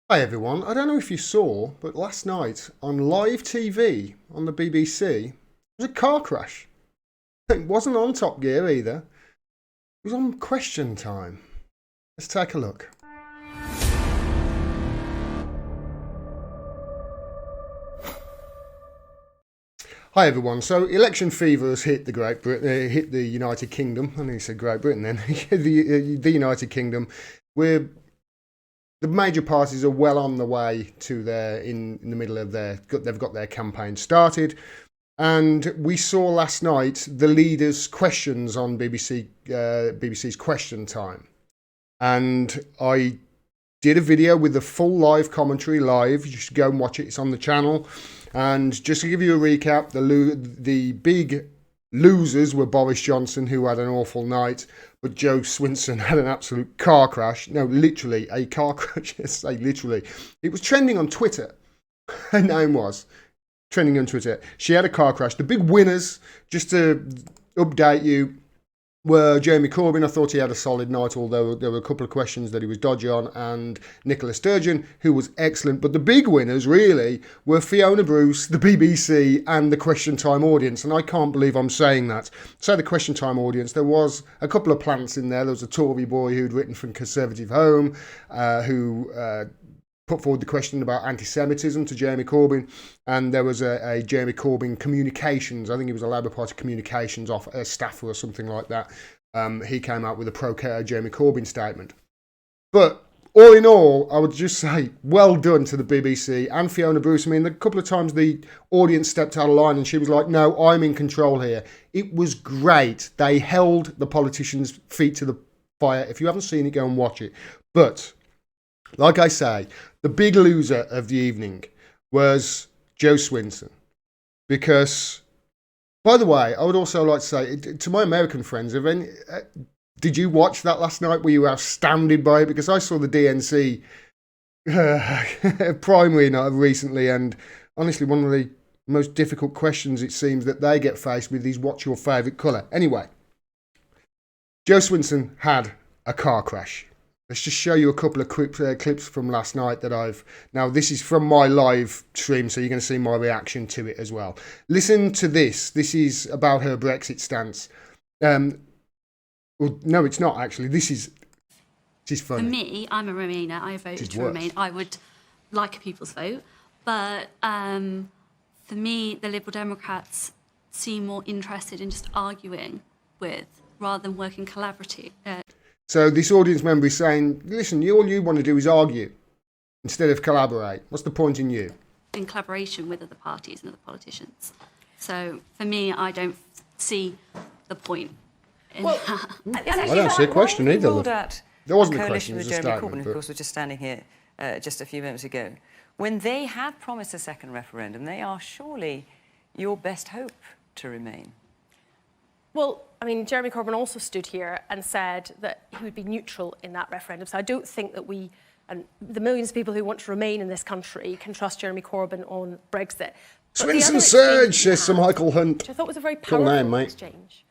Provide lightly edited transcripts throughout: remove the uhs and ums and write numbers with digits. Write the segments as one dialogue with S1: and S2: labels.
S1: Hi everyone, I don't know if you saw, but last night on live TV on the BBC, there was a car crash. It wasn't on Top Gear either, it was on Question Time. Let's take a look. Hi everyone, so election fever has hit hit the United Kingdom. I think said Great Britain then, the United Kingdom. The major parties are well on the way to in the middle of they've got their campaign started. And we saw last night the leaders' questions on BBC's Question Time. And I did a video with the full live commentary live. You should go and watch it, it's on the channel. And just to give you a recap, the big losers were Boris Johnson, who had an awful night, but Jo Swinson had an absolute car crash. No, literally a car crash. Yes, literally. It was trending on Twitter. Her name was trending on Twitter. She had a car crash. The big winners, just to update you, were Jeremy Corbyn. I thought he had a solid night, although there were a couple of questions that he was dodgy on, and Nicola Sturgeon, who was excellent. But the big winners, really, were Fiona Bruce, the BBC, and the Question Time audience. And I can't believe I'm saying that. So the Question Time audience, there was a couple of plants in there. There was a Tory boy who'd written from Conservative Home, who put forward the question about anti-Semitism to Jeremy Corbyn, and there was a Jeremy Corbyn communications, I think he was a Labour Party communications staffer or something like that. He came out with a pro-Jeremy Corbyn statement. But all in all, I would just say, well done to the BBC and Fiona Bruce. I mean, a couple of times the audience stepped out of line and she was like, no, I'm in control here. It was great. They held the politicians' feet to the fire. If you haven't seen it, go and watch it. But like I say, the big loser of the evening was Jo Swinson. Because, by the way, I would also like to say to my American friends, did you watch that last night? Were you astounded by it? Because I saw the DNC primary night recently, and honestly, one of the most difficult questions it seems that they get faced with is, what's your favourite colour? Anyway, Jo Swinson had a car crash. Let's just show you a couple of clips from last night that now this is from my live stream, so you're going to see my reaction to it as well. Listen to this. This is about her Brexit stance. Well, no, it's not actually. This is funny.
S2: For me, I'm a Remainer. I voted to remain. I would like a people's vote. But for me, the Liberal Democrats seem more interested in just arguing with rather than working collaboratively.
S1: So this audience member is saying, listen, all you want to do is argue instead of collaborate. What's the point in you?
S2: In collaboration with other parties and other politicians. So for me, I don't see the point in that.
S1: I don't see a question either. There wasn't a question,
S3: coalition with Jeremy Corbyn, of course, was just standing here just a few moments ago. When they had promised a second referendum, they are surely your best hope to remain.
S4: Well, I mean, Jeremy Corbyn also stood here and said that he would be neutral in that referendum. So I don't think that we, and the millions of people who want to remain in this country, can trust Jeremy Corbyn on Brexit.
S1: Swinson Surge, says Sir Michael Hunt.
S4: Which I thought was a very powerful exchange,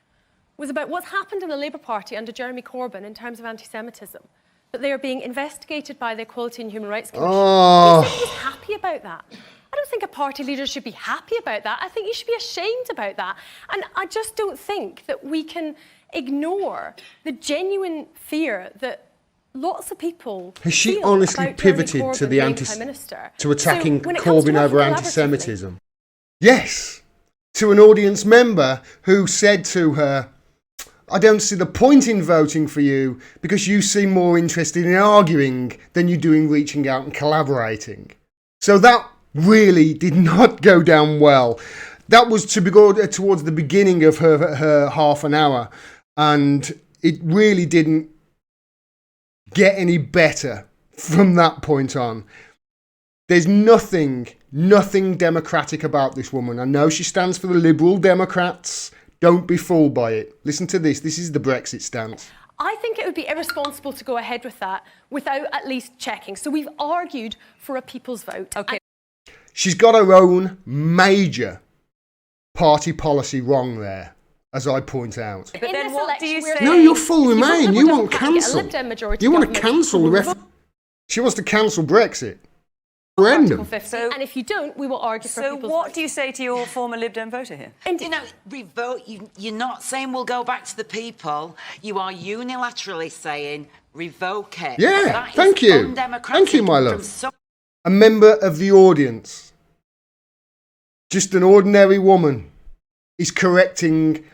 S4: was about what's happened in the Labour Party under Jeremy Corbyn in terms of anti-Semitism. That they are being investigated by the Equality and Human Rights Commission. I don't think he's happy about that. I don't think a party leader should be happy about that. I think you should be ashamed about that. And I just don't think that we can ignore the genuine fear that lots of people
S1: Has she honestly pivoted to the to attacking Corbyn over anti-Semitism? Yes, to an audience member who said to her, I don't see the point in voting for you because you seem more interested in arguing than you do in reaching out and collaborating. So that really did not go down well. That was to go towards the beginning of her half an hour, and it really didn't get any better from that point on. There's nothing democratic about this woman. I know she stands for the Liberal Democrats. Don't be fooled by it. Listen to this. This is the Brexit stance.
S4: I think it would be irresponsible to go ahead with that without at least checking. So we've argued for a people's vote.
S3: Okay.
S1: She's got her own major party policy wrong there, as I point out.
S3: But then what do you say?
S1: No, you're full Remain. You want cancel. You want to cancel the referendum. She wants to cancel Brexit.
S4: Article
S1: Referendum.
S4: 50. And if you don't, we will argue for
S3: So
S4: people's
S3: what
S4: rights.
S3: do you say to your former Lib Dem voter here?
S5: You know, revote, you're not saying we'll go back to the people. You are unilaterally saying revoke it.
S1: Yeah,
S5: That is
S1: thank you.
S5: undemocratic
S1: Thank you, my
S5: from
S1: love.
S5: some-
S1: A member of the audience, just an ordinary woman, is correcting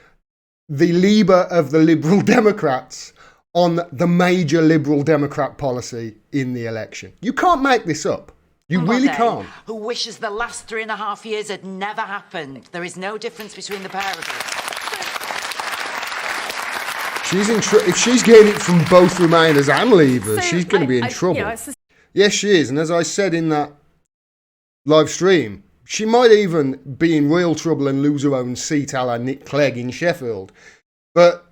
S1: the leader of the Liberal Democrats on the major Liberal Democrat policy in the election. You can't make this up. You really
S5: somebody
S1: can't.
S5: who wishes the last 3.5 years had never happened. There is no difference between the pair of us.
S1: She's in if she's getting it from both Remainers and Leavers,
S4: So
S1: she's going to be in trouble.
S4: You know, it's
S1: Yes, she is. And as I said in that live stream, she might even be in real trouble and lose her own seat a la Nick Clegg in Sheffield. But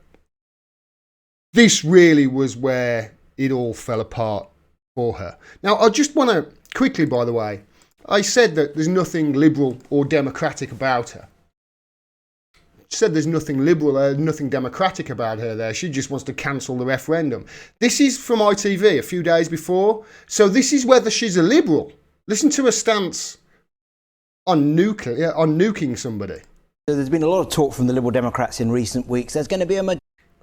S1: this really was where it all fell apart for her. Now, I just want to quickly, by the way, I said that there's nothing liberal or democratic about her. Said there's nothing liberal, nothing democratic about her there. She just wants to cancel the referendum. This is from ITV a few days before. So this is whether she's a liberal. Listen to her stance on nuking somebody.
S6: So there's been a lot of talk from the Liberal Democrats in recent weeks. There's going to be a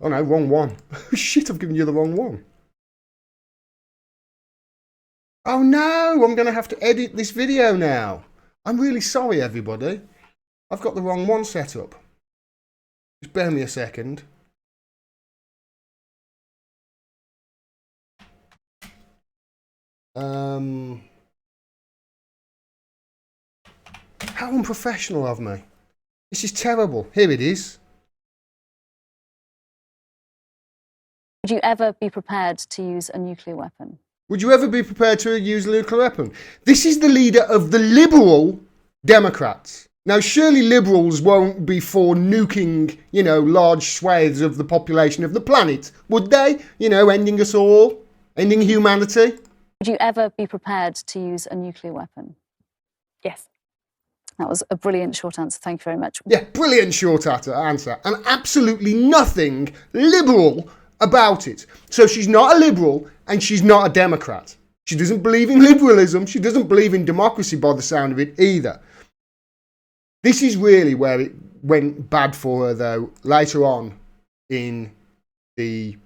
S1: Oh no, wrong one. Shit, I've given you the wrong one. Oh no, I'm going to have to edit this video now. I'm really sorry, everybody. I've got the wrong one set up. Just bear me a second. How unprofessional of me. This is terrible. Here it is.
S7: Would you ever be prepared to use a nuclear weapon?
S1: Would you ever be prepared to use a nuclear weapon? This is the leader of the Liberal Democrats. Now, surely Liberals won't be for nuking, large swathes of the population of the planet, would they? Ending us all, ending humanity.
S7: Would you ever be prepared to use a nuclear weapon?
S4: yes.
S7: That was a brilliant short answer. Thank you very much.
S1: Yeah, brilliant short answer. And absolutely nothing liberal about it. So she's not a liberal and she's not a Democrat. She doesn't believe in liberalism. She doesn't believe in democracy by the sound of it either. This is really where it went bad for her, though, later on in the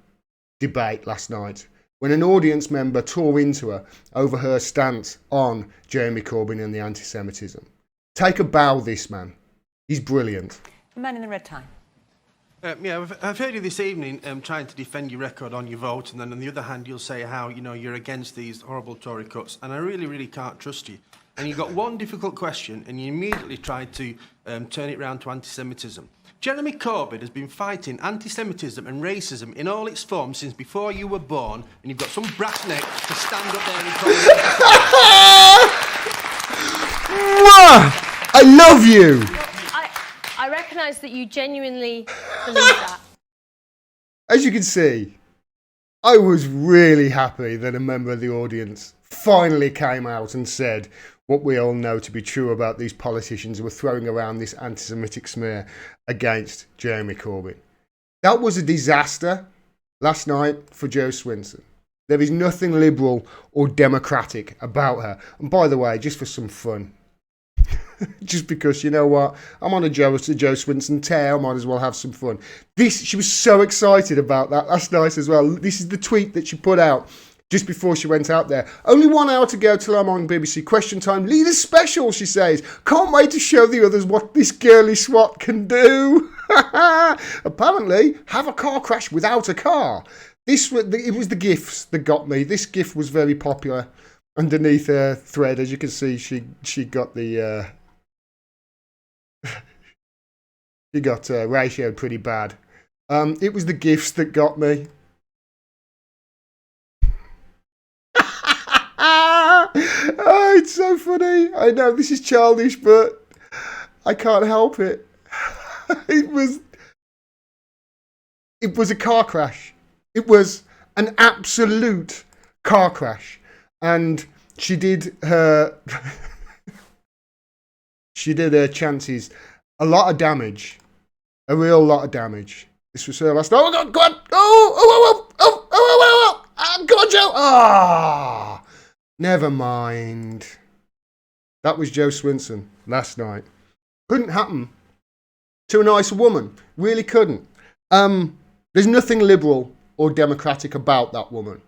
S1: debate last night, when an audience member tore into her over her stance on Jeremy Corbyn and the anti-Semitism. Take a bow, this man. He's brilliant.
S3: The man in the red tie.
S8: I've heard you this evening trying to defend your record on your vote, and then on the other hand, you'll say how you're against these horrible Tory cuts, and I really, really can't trust you. And you got one difficult question, and you immediately tried to turn it round to anti-Semitism. Jeremy Corbyn has been fighting anti-Semitism and racism in all its forms since before you were born, and you've got some brass neck to stand up there and call it.
S1: I love you.
S4: I recognise that you genuinely believe that.
S1: As you can see, I was really happy that a member of the audience finally came out and said what we all know to be true about these politicians who were throwing around this anti-Semitic smear against Jeremy Corbyn. That was a disaster last night for Jo Swinson. There is nothing liberal or democratic about her. And by the way, just for some fun, just because, you know what, I'm on a Jo Swinson tear, I might as well have some fun. She was so excited about that last night as well. This is the tweet that she put out just before she went out there. Only 1 hour to go till I'm on BBC Question Time. Leaders Special, she says. Can't wait to show the others what this girly swat can do. Apparently, have a car crash without a car. It was the GIFs that got me. This GIF was very popular. Underneath her thread, as you can see, she got the... she got ratioed pretty bad. It was the GIFs that got me. Oh, it's so funny. I know this is childish, but I can't help it. It was a car crash. It was an absolute car crash. And she did her chances a lot of damage, a real lot of damage. This was her last. Oh God! Go on! Oh! Go on, Joe! Ah! Never mind. That was Jo Swinson last night. Couldn't happen to a nicer woman. Really couldn't. There's nothing liberal or democratic about that woman.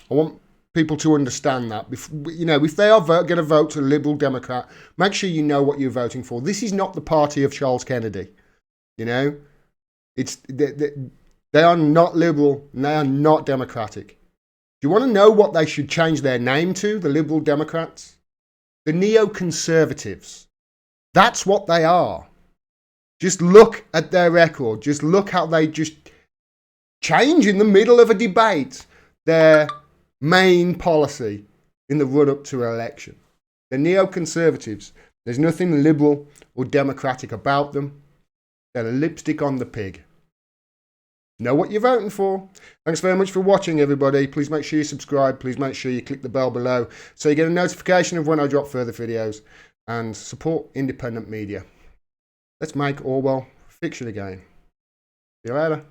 S1: I want people to understand that. You know, if they are going to vote to a Liberal Democrat, make sure you know what you're voting for. This is not the party of Charles Kennedy. You know, they are not liberal and they are not democratic. Do you want to know what they should change their name to, the Liberal Democrats? The neoconservatives. That's what they are. Just look at their record. Just look how they just change in the middle of a debate their main policy in the run-up to an election. The neoconservatives. There's nothing liberal or democratic about them. They're a lipstick on the pig. Know what you're voting for. Thanks very much for watching, everybody. Please make sure you subscribe. Please make sure you click the bell below so you get a notification of when I drop further videos, and support independent media. Let's make Orwell fiction again. See you later.